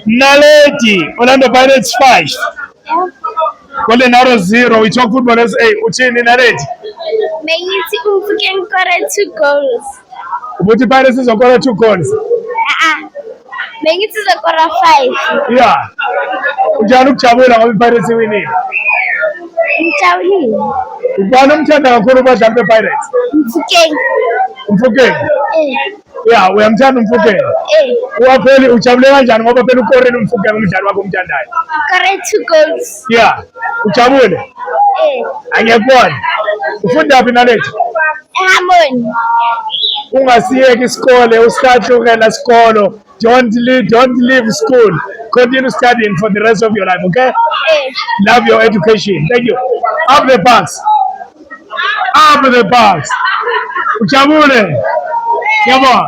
Naledi, Orlando Pirates 5. Golden Arrows 0. We talk football SA. Uchini Naledi. Bengithi Mfukeng scored 2 goals. Ubuthi Pirates izokora 2 goals. Bengithi uzokora 5. Yeah. Unjani ukujabula ngoba iPirates iwinile? Ngijabulile. Ubani umthanda kakhulu kubadlali bePirates? Mfukeng. Yeah, uyamthanda Mfukeng. Uwapheli ujabule kanjani ngoba phela ukorile Mfukeng umdlali wakho omthandayo? Scored 2 goals. Yeah. Ujabule? Angiyakubona. Ufunda phi Naledi? eHarmony. Ungasiyeki isikole, usihlahlukela isikolo. Don't leave school. Continue studying for the rest of your life, okay? Love your education. Thank you. Up the parks. Up the parks. Ujabule. Yabona.